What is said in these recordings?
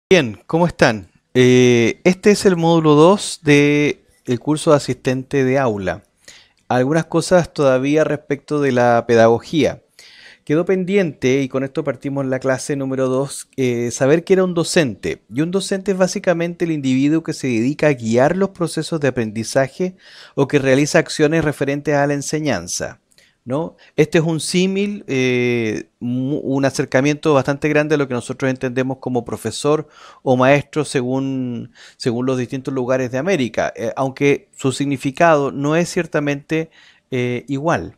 Bien, ¿cómo están? Este es el módulo 2 del curso de asistente de aula. Algunas cosas todavía respecto de la pedagogía. Quedó pendiente, y con esto partimos la clase número 2, saber qué era un docente. Y un docente es básicamente el individuo que se dedica a guiar los procesos de aprendizaje o que realiza acciones referentes a la enseñanza, ¿no? Este es un símil, un acercamiento bastante grande a lo que nosotros entendemos como profesor o maestro según los distintos lugares de América, aunque su significado no es ciertamente igual.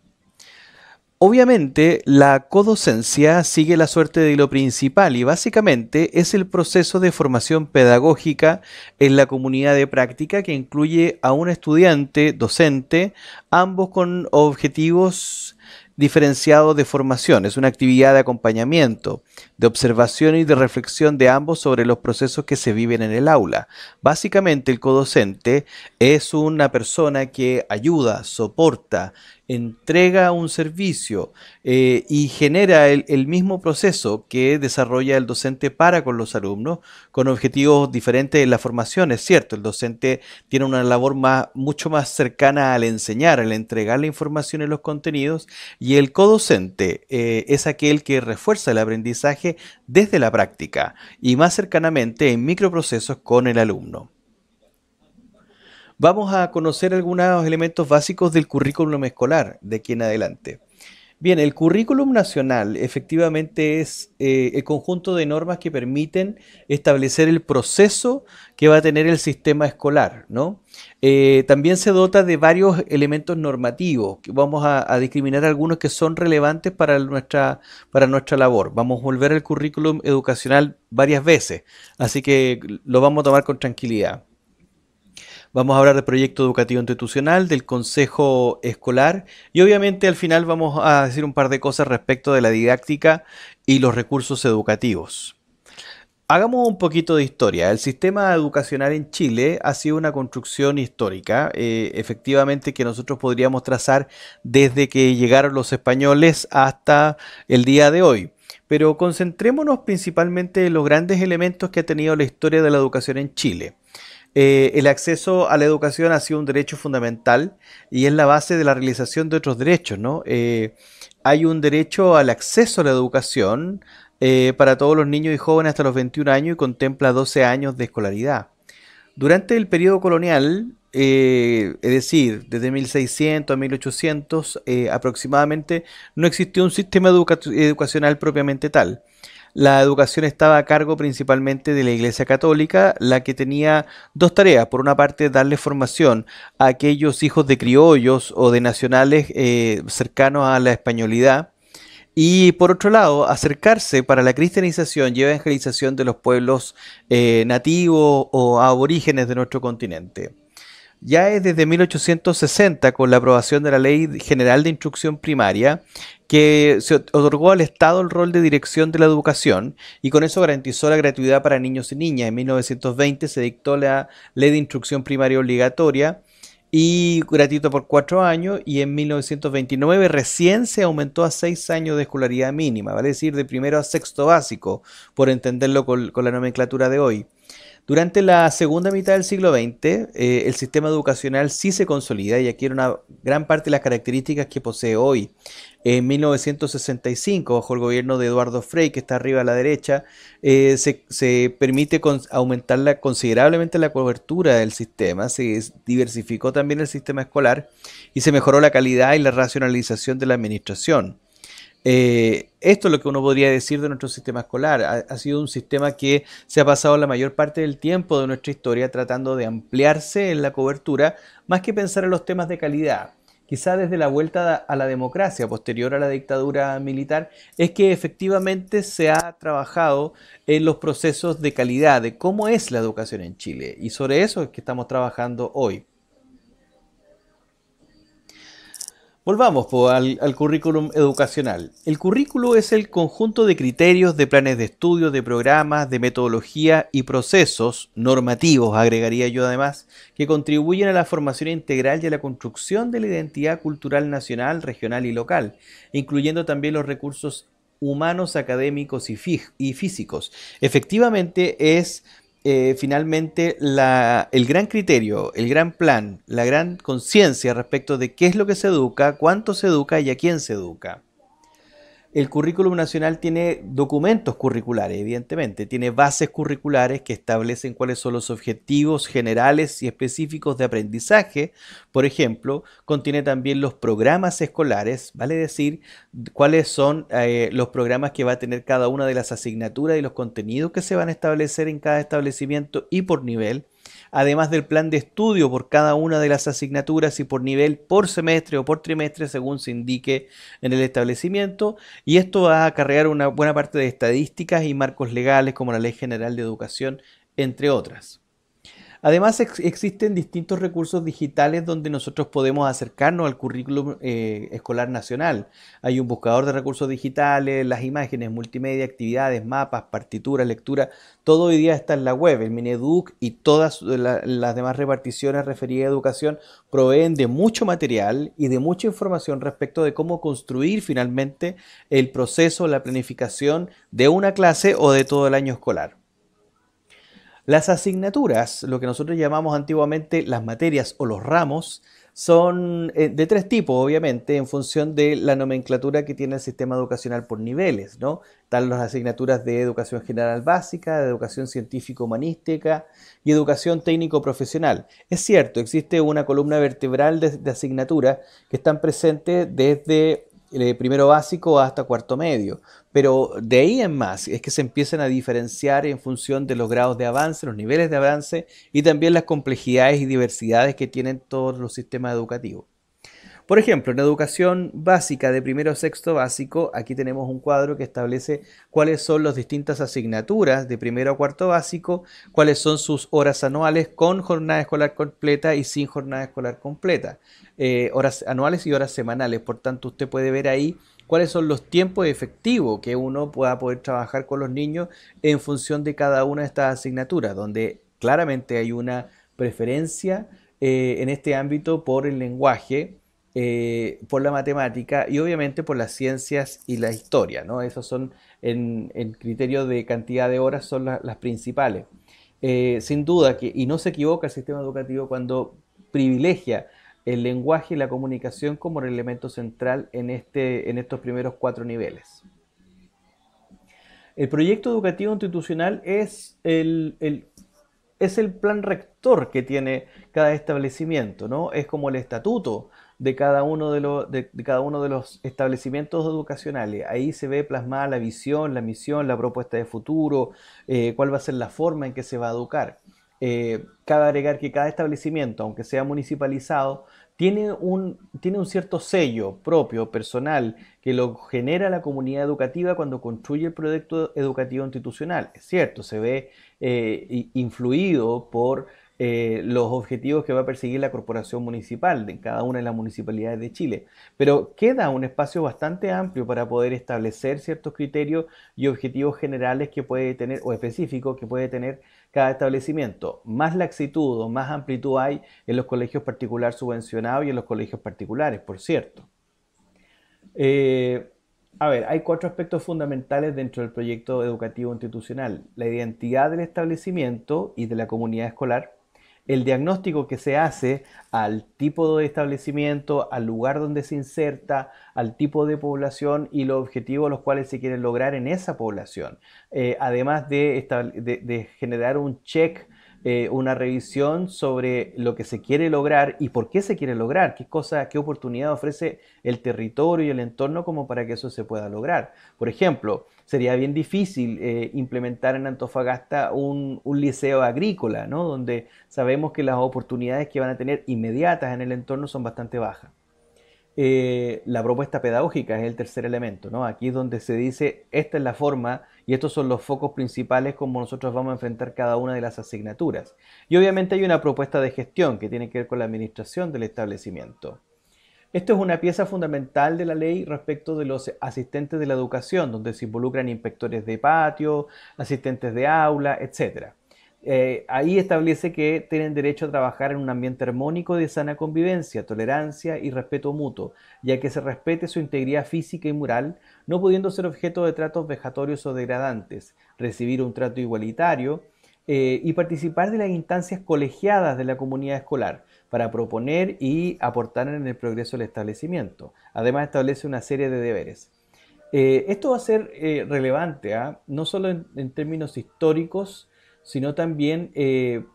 Obviamente, la codocencia sigue la suerte de lo principal y básicamente es el proceso de formación pedagógica en la comunidad de práctica que incluye a un estudiante docente, ambos con objetivos diferenciados de formación. Es una actividad de acompañamiento, de observación y de reflexión de ambos sobre los procesos que se viven en el aula. Básicamente, el codocente es una persona que ayuda, soporta, entrega un servicio y genera el mismo proceso que desarrolla el docente para con los alumnos, con objetivos diferentes en la formación. Es cierto, el docente tiene una labor mucho más cercana al enseñar, al entregar la información y los contenidos, y el codocente es aquel que refuerza el aprendizaje desde la práctica y más cercanamente en microprocesos con el alumno. Vamos a conocer algunos elementos básicos del currículum escolar de aquí en adelante. Bien, el currículum nacional efectivamente es el conjunto de normas que permiten establecer el proceso que va a tener el sistema escolar, ¿no? También se dota de varios elementos normativos, que vamos a discriminar algunos que son relevantes para nuestra labor. Vamos a volver al currículum educacional varias veces, así que lo vamos a tomar con tranquilidad. Vamos a hablar del proyecto educativo institucional, del consejo escolar y obviamente al final vamos a decir un par de cosas respecto de la didáctica y los recursos educativos. Hagamos un poquito de historia. El sistema educacional en Chile ha sido una construcción histórica, efectivamente que nosotros podríamos trazar desde que llegaron los españoles hasta el día de hoy. Pero concentrémonos principalmente en los grandes elementos que ha tenido la historia de la educación en Chile. El acceso a la educación ha sido un derecho fundamental y es la base de la realización de otros derechos, ¿no? Hay un derecho al acceso a la educación para todos los niños y jóvenes hasta los 21 años y contempla 12 años de escolaridad. Durante el periodo colonial, es decir, desde 1600 a 1800 aproximadamente, no existió un sistema educacional propiamente tal. La educación estaba a cargo principalmente de la Iglesia Católica, la que tenía dos tareas. Por una parte, darle formación a aquellos hijos de criollos o de nacionales cercanos a la españolidad. Y por otro lado, acercarse para la cristianización y evangelización de los pueblos nativos o aborígenes de nuestro continente. Ya es desde 1860, con la aprobación de la Ley General de Instrucción Primaria, que se otorgó al Estado el rol de dirección de la educación y con eso garantizó la gratuidad para niños y niñas. En 1920 se dictó la Ley de Instrucción Primaria Obligatoria y gratuito por 4 años, y en 1929 recién se aumentó a 6 años de escolaridad mínima, vale decir, de primero a sexto básico, por entenderlo con la nomenclatura de hoy. Durante la segunda mitad del siglo XX, el sistema educacional sí se consolida y adquiere una gran parte de las características que posee hoy. En 1965, bajo el gobierno de Eduardo Frei, que está arriba a la derecha, se permite aumentar considerablemente la cobertura del sistema, se diversificó también el sistema escolar y se mejoró la calidad y la racionalización de la administración. Esto es lo que uno podría decir de nuestro sistema escolar. Ha sido un sistema que se ha pasado la mayor parte del tiempo de nuestra historia tratando de ampliarse en la cobertura, más que pensar en los temas de calidad. Quizá desde la vuelta a la democracia posterior a la dictadura militar es que efectivamente se ha trabajado en los procesos de calidad, de cómo es la educación en Chile. Y sobre eso es que estamos trabajando hoy. Volvamos pues, al currículum educacional. El currículo es el conjunto de criterios, de planes de estudio, de programas, de metodología y procesos normativos, agregaría yo además, que contribuyen a la formación integral y a la construcción de la identidad cultural nacional, regional y local, incluyendo también los recursos humanos, académicos y físicos. Efectivamente es finalmente el gran criterio, el gran plan, la gran conciencia respecto de qué es lo que se educa, cuánto se educa y a quién se educa. El currículum nacional tiene documentos curriculares, evidentemente, tiene bases curriculares que establecen cuáles son los objetivos generales y específicos de aprendizaje. Por ejemplo, contiene también los programas escolares, vale decir, cuáles son los programas que va a tener cada una de las asignaturas y los contenidos que se van a establecer en cada establecimiento y por nivel, además del plan de estudio por cada una de las asignaturas y por nivel, por semestre o por trimestre, según se indique en el establecimiento, y esto va a acarrear una buena parte de estadísticas y marcos legales como la Ley General de Educación, entre otras. Además, existen distintos recursos digitales donde nosotros podemos acercarnos al currículum escolar nacional. Hay un buscador de recursos digitales, las imágenes, multimedia, actividades, mapas, partituras, lectura. Todo hoy día está en la web. El Mineduc y todas las demás reparticiones referidas a educación proveen de mucho material y de mucha información respecto de cómo construir finalmente el proceso, la planificación de una clase o de todo el año escolar. Las asignaturas, lo que nosotros llamamos antiguamente las materias o los ramos, son de tres tipos, obviamente, en función de la nomenclatura que tiene el sistema educacional por niveles, ¿no? Están las asignaturas de educación general básica, de educación científico-humanística y educación técnico-profesional. Es cierto, existe una columna vertebral de asignaturas que están presentes desde primero básico hasta cuarto medio. Pero de ahí en más es que se empiezan a diferenciar en función de los grados de avance, los niveles de avance y también las complejidades y diversidades que tienen todos los sistemas educativos. Por ejemplo, en educación básica de primero a sexto básico, aquí tenemos un cuadro que establece cuáles son las distintas asignaturas de primero a cuarto básico, cuáles son sus horas anuales con jornada escolar completa y sin jornada escolar completa, horas anuales y horas semanales. Por tanto, usted puede ver ahí cuáles son los tiempos efectivos que uno pueda poder trabajar con los niños en función de cada una de estas asignaturas, donde claramente hay una preferencia en este ámbito por el lenguaje, por la matemática y obviamente por las ciencias y la historia, ¿no? Esos son, en criterio de cantidad de horas, son las principales. Sin duda que, y no se equivoca el sistema educativo cuando privilegia el lenguaje y la comunicación como el elemento central en estos primeros cuatro niveles. El proyecto educativo institucional es el plan rector que tiene cada establecimiento, ¿no? Es como el estatuto de cada uno de cada uno de los establecimientos educacionales. Ahí se ve plasmada la visión, la misión, la propuesta de futuro, cuál va a ser la forma en que se va a educar. Cabe agregar que cada establecimiento, aunque sea municipalizado, tiene un cierto sello propio, personal, que lo genera la comunidad educativa cuando construye el proyecto educativo institucional. Es cierto, se ve influido por los objetivos que va a perseguir la corporación municipal en cada una de las municipalidades de Chile. Pero queda un espacio bastante amplio para poder establecer ciertos criterios y objetivos generales que puede tener, o específicos que puede tener cada establecimiento. Más laxitud o más amplitud hay en los colegios particulares subvencionados y en los colegios particulares, por cierto. Eh, a ver, hay cuatro aspectos fundamentales dentro del proyecto educativo institucional: la identidad del establecimiento y de la comunidad escolar, el diagnóstico que se hace al tipo de establecimiento, al lugar donde se inserta, al tipo de población y los objetivos los cuales se quieren lograr en esa población. Además de generar un check, una revisión sobre lo que se quiere lograr y por qué se quiere lograr, qué cosa, qué oportunidad ofrece el territorio y el entorno como para que eso se pueda lograr. Por ejemplo, sería bien difícil implementar en Antofagasta un liceo agrícola, ¿no? Donde sabemos que las oportunidades que van a tener inmediatas en el entorno son bastante bajas. La propuesta pedagógica es el tercer elemento, ¿no? Aquí es donde se dice, esta es la forma y estos son los focos principales como nosotros vamos a enfrentar cada una de las asignaturas. Y obviamente hay una propuesta de gestión que tiene que ver con la administración del establecimiento. Esto es una pieza fundamental de la ley respecto de los asistentes de la educación, donde se involucran inspectores de patio, asistentes de aula, etc. Ahí establece que tienen derecho a trabajar en un ambiente armónico de sana convivencia, tolerancia y respeto mutuo, ya que se respete su integridad física y moral, no pudiendo ser objeto de tratos vejatorios o degradantes, recibir un trato igualitario y participar de las instancias colegiadas de la comunidad escolar para proponer y aportar en el progreso del establecimiento. Además establece una serie de deberes. Esto va a ser relevante, ¿ah? No solo en términos históricos, sino también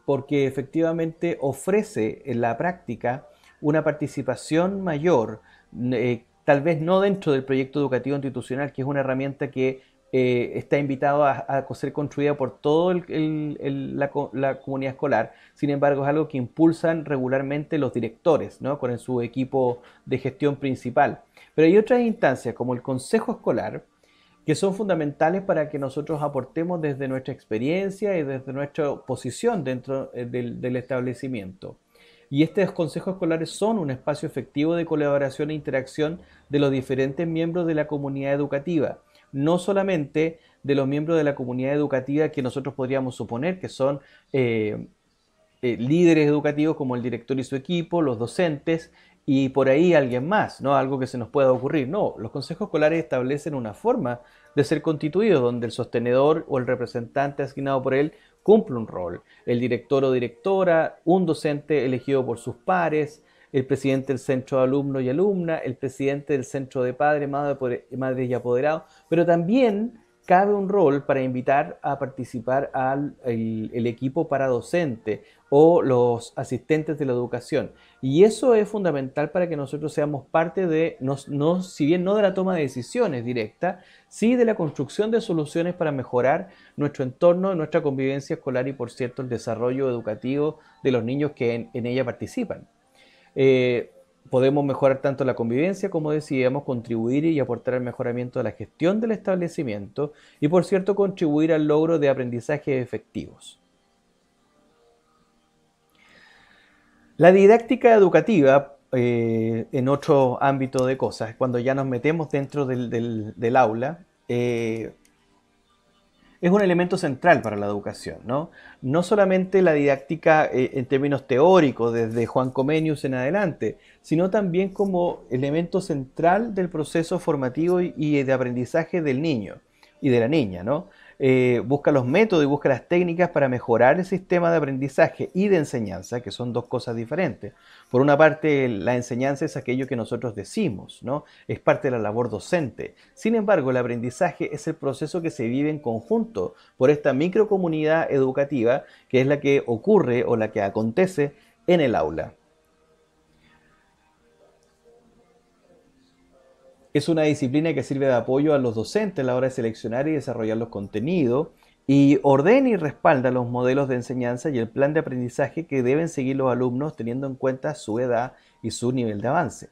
porque efectivamente ofrece en la práctica una participación mayor, tal vez no dentro del proyecto educativo institucional, que es una herramienta que está invitado a ser construida por toda la comunidad escolar. Sin embargo, es algo que impulsan regularmente los directores, ¿no? Con su equipo de gestión principal. Pero hay otras instancias, como el consejo escolar, que son fundamentales para que nosotros aportemos desde nuestra experiencia y desde nuestra posición dentro del establecimiento. Y estos consejos escolares son un espacio efectivo de colaboración e interacción de los diferentes miembros de la comunidad educativa, no solamente de los miembros de la comunidad educativa que nosotros podríamos suponer que son líderes educativos como el director y su equipo, los docentes y por ahí alguien más, ¿no? Algo que se nos pueda ocurrir. No, los consejos escolares establecen una forma de ser constituidos donde el sostenedor o el representante asignado por él cumple un rol. El director o directora, un docente elegido por sus pares, el presidente del centro de alumnos y alumnas, el presidente del centro de padres, madres y apoderados, pero también cabe un rol para invitar a participar al el equipo paradocente o los asistentes de la educación. Y eso es fundamental para que nosotros seamos parte de, si bien no de la toma de decisiones directa, sí de la construcción de soluciones para mejorar nuestro entorno, nuestra convivencia escolar y, por cierto, el desarrollo educativo de los niños que en ella participan. Eh, Podemos mejorar tanto la convivencia como decidimos contribuir y aportar al mejoramiento de la gestión del establecimiento y, por cierto, contribuir al logro de aprendizajes efectivos. La didáctica educativa, en otro ámbito de cosas, cuando ya nos metemos dentro del aula, es un elemento central para la educación, ¿no? No solamente la didáctica en términos teóricos, desde Juan Comenius en adelante, sino también como elemento central del proceso formativo y de aprendizaje del niño y de la niña, ¿no? Busca los métodos y busca las técnicas para mejorar el sistema de aprendizaje y de enseñanza, que son dos cosas diferentes. Por una parte, la enseñanza es aquello que nosotros decimos, ¿no? Es parte de la labor docente. Sin embargo, el aprendizaje es el proceso que se vive en conjunto por esta microcomunidad educativa, que es la que ocurre o la que acontece en el aula. Es una disciplina que sirve de apoyo a los docentes a la hora de seleccionar y desarrollar los contenidos y ordena y respalda los modelos de enseñanza y el plan de aprendizaje que deben seguir los alumnos teniendo en cuenta su edad y su nivel de avance.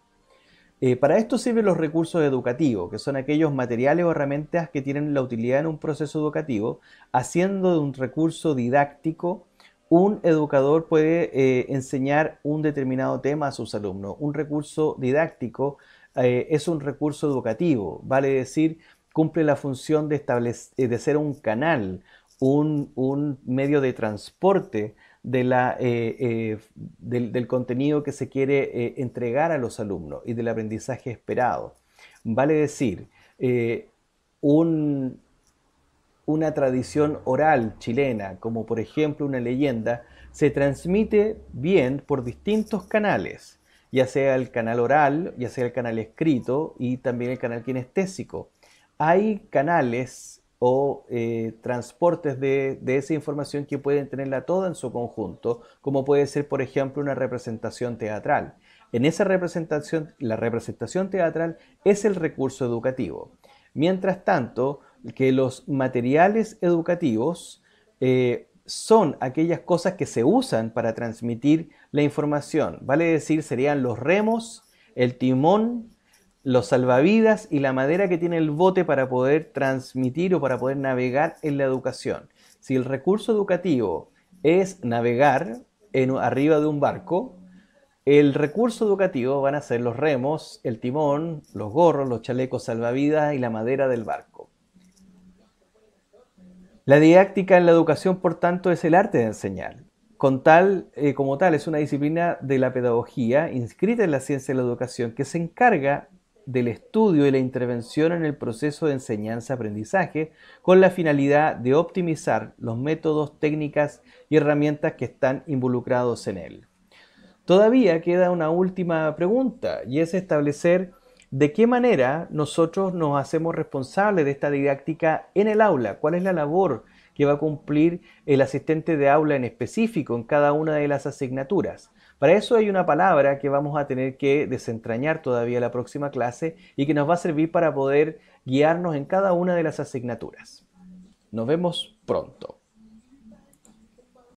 Para esto sirven los recursos educativos, que son aquellos materiales o herramientas que tienen la utilidad en un proceso educativo, haciendo de un recurso didáctico. Un educador puede enseñar un determinado tema a sus alumnos. Un recurso didáctico es un recurso educativo, vale decir, cumple la función de ser un canal, un medio de transporte del contenido que se quiere entregar a los alumnos y del aprendizaje esperado. Vale decir, eh, un, una tradición oral chilena, como por ejemplo una leyenda, se transmite bien por distintos canales, ya sea el canal oral, ya sea el canal escrito y también el canal kinestésico. Hay canales o transportes de esa información que pueden tenerla toda en su conjunto, como puede ser, por ejemplo, una representación teatral. En esa representación, la representación teatral es el recurso educativo. Mientras tanto, que los materiales educativos son aquellas cosas que se usan para transmitir la información. Vale decir, serían los remos, el timón, los salvavidas y la madera que tiene el bote para poder transmitir o para poder navegar en la educación. Si el recurso educativo es navegar arriba de un barco, el recurso educativo van a ser los remos, el timón, los gorros, los chalecos salvavidas y la madera del barco. La didáctica en la educación, por tanto, es el arte de enseñar. Como tal, es una disciplina de la pedagogía inscrita en la ciencia de la educación que se encarga del estudio y la intervención en el proceso de enseñanza-aprendizaje con la finalidad de optimizar los métodos, técnicas y herramientas que están involucrados en él. Todavía queda una última pregunta y es establecer de qué manera nosotros nos hacemos responsables de esta didáctica en el aula, cuál es la labor que va a cumplir el asistente de aula en específico en cada una de las asignaturas. Para eso hay una palabra que vamos a tener que desentrañar todavía la próxima clase y que nos va a servir para poder guiarnos en cada una de las asignaturas. Nos vemos pronto.